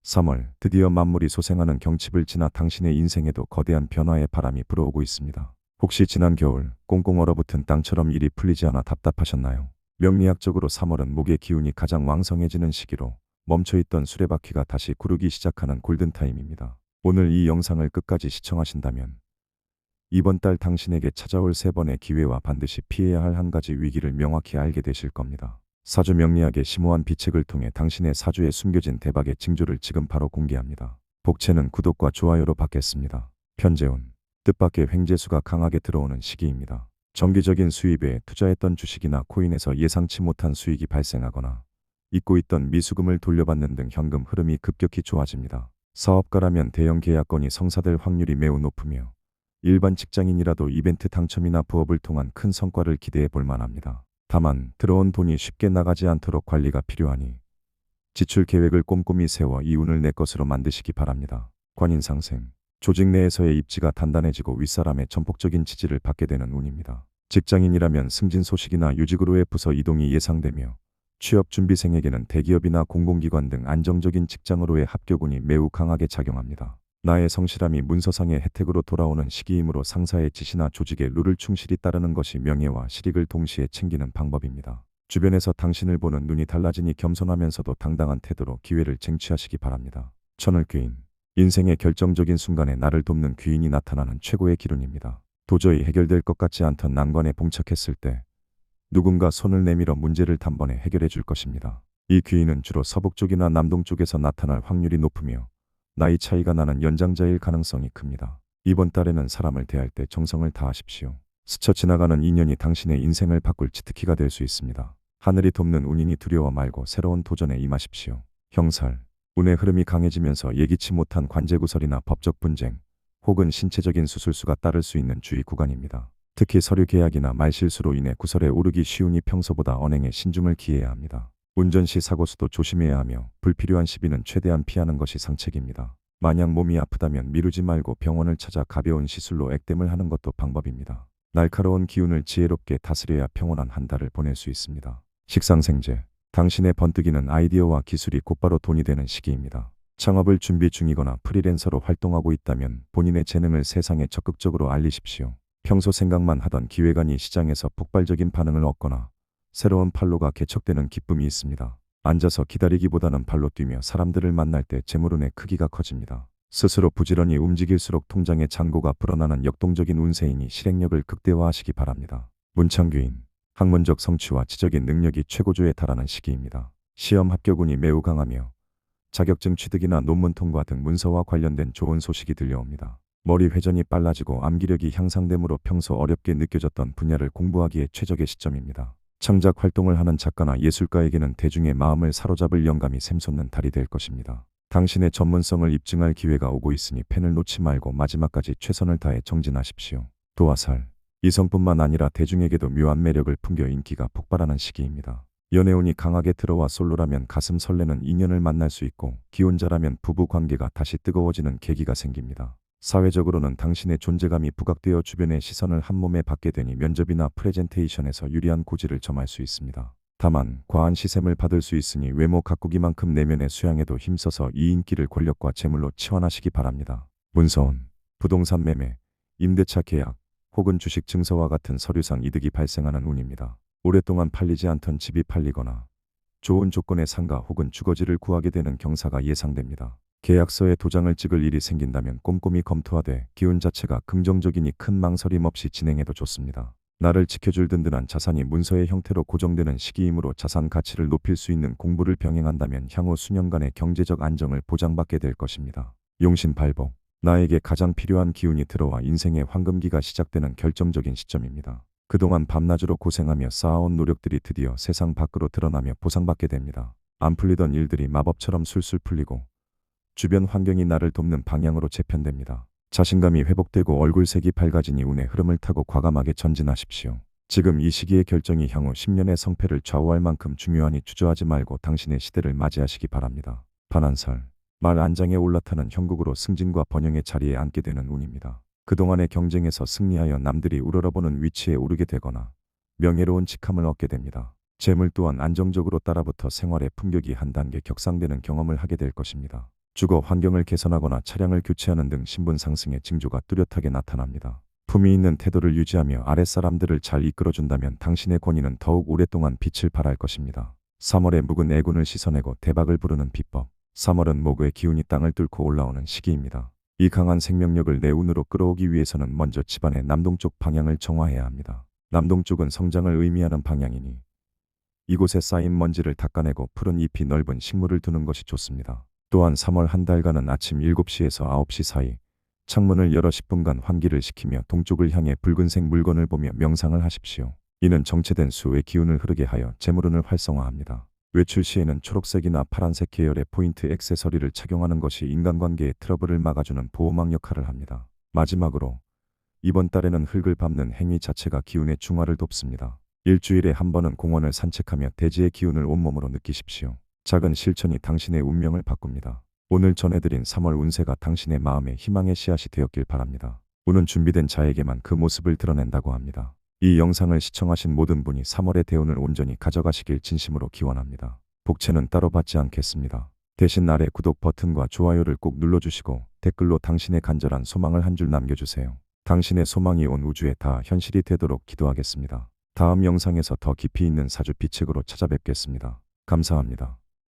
3월, 드디어 만물이 소생하는 경칩을 지나 당신의 인생에도 거대한 변화의 바람이 불어오고 있습니다. 혹시 지난 겨울 꽁꽁 얼어붙은 땅처럼 일이 풀리지 않아 답답하셨나요? 명리학적으로 3월은 목의 기운이 가장 왕성해지는 시기로 멈춰있던 수레바퀴가 다시 구르기 시작하는 골든타임입니다. 오늘 이 영상을 끝까지 시청하신다면 이번 달 당신에게 찾아올 3번의 기회와 반드시 피해야 할 한 가지 위기를 명확히 알게 되실 겁니다. 사주 명리학의 심오한 비책을 통해 당신의 사주에 숨겨진 대박의 징조를 지금 바로 공개합니다. 복채는 구독과 좋아요로 받겠습니다. 편재운, 뜻밖의 횡재수가 강하게 들어오는 시기입니다. 정기적인 수입에 투자했던 주식이나 코인에서 예상치 못한 수익이 발생하거나 잊고 있던 미수금을 돌려받는 등 현금 흐름이 급격히 좋아집니다. 사업가라면 대형 계약건이 성사될 확률이 매우 높으며 일반 직장인이라도 이벤트 당첨이나 부업을 통한 큰 성과를 기대해 볼 만합니다. 다만 들어온 돈이 쉽게 나가지 않도록 관리가 필요하니 지출 계획을 꼼꼼히 세워 이 운을 내 것으로 만드시기 바랍니다. 관인상생, 조직 내에서의 입지가 단단해지고 윗사람의 전폭적인 지지를 받게 되는 운입니다. 직장인이라면 승진 소식이나 유직으로의 부서 이동이 예상되며 취업준비생에게는 대기업이나 공공기관 등 안정적인 직장으로의 합격운이 매우 강하게 작용합니다. 나의 성실함이 문서상의 혜택으로 돌아오는 시기이므로 상사의 지시나 조직의 룰을 충실히 따르는 것이 명예와 실익을 동시에 챙기는 방법입니다. 주변에서 당신을 보는 눈이 달라지니 겸손하면서도 당당한 태도로 기회를 쟁취하시기 바랍니다. 천을귀인, 인생의 결정적인 순간에 나를 돕는 귀인이 나타나는 최고의 기운입니다. 도저히 해결될 것 같지 않던 난관에 봉착했을 때 누군가 손을 내밀어 문제를 단번에 해결해 줄 것입니다. 이 귀인은 주로 서북 쪽이나 남동 쪽에서 나타날 확률이 높으며 나이 차이가 나는 연장자일 가능성이 큽니다. 이번 달에는 사람을 대할 때 정성을 다하십시오. 스쳐 지나가는 인연이 당신의 인생을 바꿀 치트키가 될 수 있습니다. 하늘이 돕는 운이니 두려워 말고 새로운 도전에 임하십시오. 형살, 운의 흐름이 강해지면서 예기치 못한 관제구설이나 법적 분쟁 혹은 신체적인 수술수가 따를 수 있는 주의 구간입니다. 특히 서류 계약이나 말실수로 인해 구설에 오르기 쉬우니 평소보다 언행에 신중을 기해야 합니다. 운전 시 사고수도 조심해야 하며 불필요한 시비는 최대한 피하는 것이 상책입니다. 만약 몸이 아프다면 미루지 말고 병원을 찾아 가벼운 시술로 액땜을 하는 것도 방법입니다. 날카로운 기운을 지혜롭게 다스려야 평온한 한 달을 보낼 수 있습니다. 식상생재, 당신의 번뜩이는 아이디어와 기술이 곧바로 돈이 되는 시기입니다. 창업을 준비 중이거나 프리랜서로 활동하고 있다면 본인의 재능을 세상에 적극적으로 알리십시오. 평소 생각만 하던 기획안이 시장에서 폭발적인 반응을 얻거나 새로운 판로가 개척되는 기쁨이 있습니다. 앉아서 기다리기보다는 발로 뛰며 사람들을 만날 때 재물운의 크기가 커집니다. 스스로 부지런히 움직일수록 통장에 잔고가 불어나는 역동적인 운세이니 실행력을 극대화하시기 바랍니다. 문창규인, 학문적 성취와 지적인 능력이 최고조에 달하는 시기입니다. 시험 합격운이 매우 강하며 자격증 취득이나 논문 통과 등 문서와 관련된 좋은 소식이 들려옵니다. 머리 회전이 빨라지고 암기력이 향상되므로 평소 어렵게 느껴졌던 분야를 공부하기에 최적의 시점입니다. 창작 활동을 하는 작가나 예술가에게는 대중의 마음을 사로잡을 영감이 샘솟는 달이 될 것입니다. 당신의 전문성을 입증할 기회가 오고 있으니 펜을 놓지 말고 마지막까지 최선을 다해 정진하십시오. 도화살, 이성뿐만 아니라 대중에게도 묘한 매력을 풍겨 인기가 폭발하는 시기입니다. 연애운이 강하게 들어와 솔로라면 가슴 설레는 인연을 만날 수 있고 기혼자라면 부부 관계가 다시 뜨거워지는 계기가 생깁니다. 사회적으로는 당신의 존재감이 부각되어 주변의 시선을 한몸에 받게 되니 면접이나 프레젠테이션에서 유리한 고지를 점할 수 있습니다. 다만 과한 시샘을 받을 수 있으니 외모 가꾸기만큼 내면의 수양에도 힘써서 이 인기를 권력과 재물로 치환하시기 바랍니다. 문서운, 부동산 매매, 임대차 계약 혹은 주식 증서와 같은 서류상 이득이 발생하는 운입니다. 오랫동안 팔리지 않던 집이 팔리거나 좋은 조건의 상가 혹은 주거지를 구하게 되는 경사가 예상됩니다. 계약서에 도장을 찍을 일이 생긴다면 꼼꼼히 검토하되 기운 자체가 긍정적이니 큰 망설임 없이 진행해도 좋습니다. 나를 지켜줄 든든한 자산이 문서의 형태로 고정되는 시기이므로 자산 가치를 높일 수 있는 공부를 병행한다면 향후 수년간의 경제적 안정을 보장받게 될 것입니다. 용신발복, 나에게 가장 필요한 기운이 들어와 인생의 황금기가 시작되는 결정적인 시점입니다. 그동안 밤낮으로 고생하며 쌓아온 노력들이 드디어 세상 밖으로 드러나며 보상받게 됩니다. 안 풀리던 일들이 마법처럼 술술 풀리고 주변 환경이 나를 돕는 방향으로 재편됩니다. 자신감이 회복되고 얼굴색이 밝아지니 운의 흐름을 타고 과감하게 전진하십시오. 지금 이 시기의 결정이 향후 10년의 성패를 좌우할 만큼 중요하니 주저하지 말고 당신의 시대를 맞이하시기 바랍니다. 반한설, 말 안장에 올라타는 형국으로 승진과 번영의 자리에 앉게 되는 운입니다. 그동안의 경쟁에서 승리하여 남들이 우러러보는 위치에 오르게 되거나 명예로운 직함을 얻게 됩니다. 재물 또한 안정적으로 따라붙어 생활의 품격이 한 단계 격상되는 경험을 하게 될 것입니다. 주거 환경을 개선하거나 차량을 교체하는 등 신분 상승의 징조가 뚜렷하게 나타납니다. 품위 있는 태도를 유지하며 아랫사람들을 잘 이끌어준다면 당신의 권위는 더욱 오랫동안 빛을 발할 것입니다. 3월에 묵은 애군을 씻어내고 대박을 부르는 비법. 3월은 목의 기운이 땅을 뚫고 올라오는 시기입니다. 이 강한 생명력을 내 운으로 끌어오기 위해서는 먼저 집안의 남동쪽 방향을 정화해야 합니다. 남동쪽은 성장을 의미하는 방향이니 이곳에 쌓인 먼지를 닦아내고 푸른 잎이 넓은 식물을 두는 것이 좋습니다. 또한 3월 한 달간은 아침 7시에서 9시 사이 창문을 열어 10분간 환기를 시키며 동쪽을 향해 붉은색 물건을 보며 명상을 하십시오. 이는 정체된 수의 기운을 흐르게 하여 재물운을 활성화합니다. 외출 시에는 초록색이나 파란색 계열의 포인트 액세서리를 착용하는 것이 인간관계의 트러블을 막아주는 보호막 역할을 합니다. 마지막으로 이번 달에는 흙을 밟는 행위 자체가 기운의 중화를 돕습니다. 일주일에 한 번은 공원을 산책하며 대지의 기운을 온몸으로 느끼십시오. 작은 실천이 당신의 운명을 바꿉니다. 오늘 전해드린 3월 운세가 당신의 마음에 희망의 씨앗이 되었길 바랍니다. 운은 준비된 자에게만 그 모습을 드러낸다고 합니다. 이 영상을 시청하신 모든 분이 3월의 대운을 온전히 가져가시길 진심으로 기원합니다. 복채는 따로 받지 않겠습니다. 대신 아래 구독 버튼과 좋아요를 꼭 눌러주시고 댓글로 당신의 간절한 소망을 한 줄 남겨주세요. 당신의 소망이 온 우주에 다 현실이 되도록 기도하겠습니다. 다음 영상에서 더 깊이 있는 사주비책으로 찾아뵙겠습니다. 감사합니다.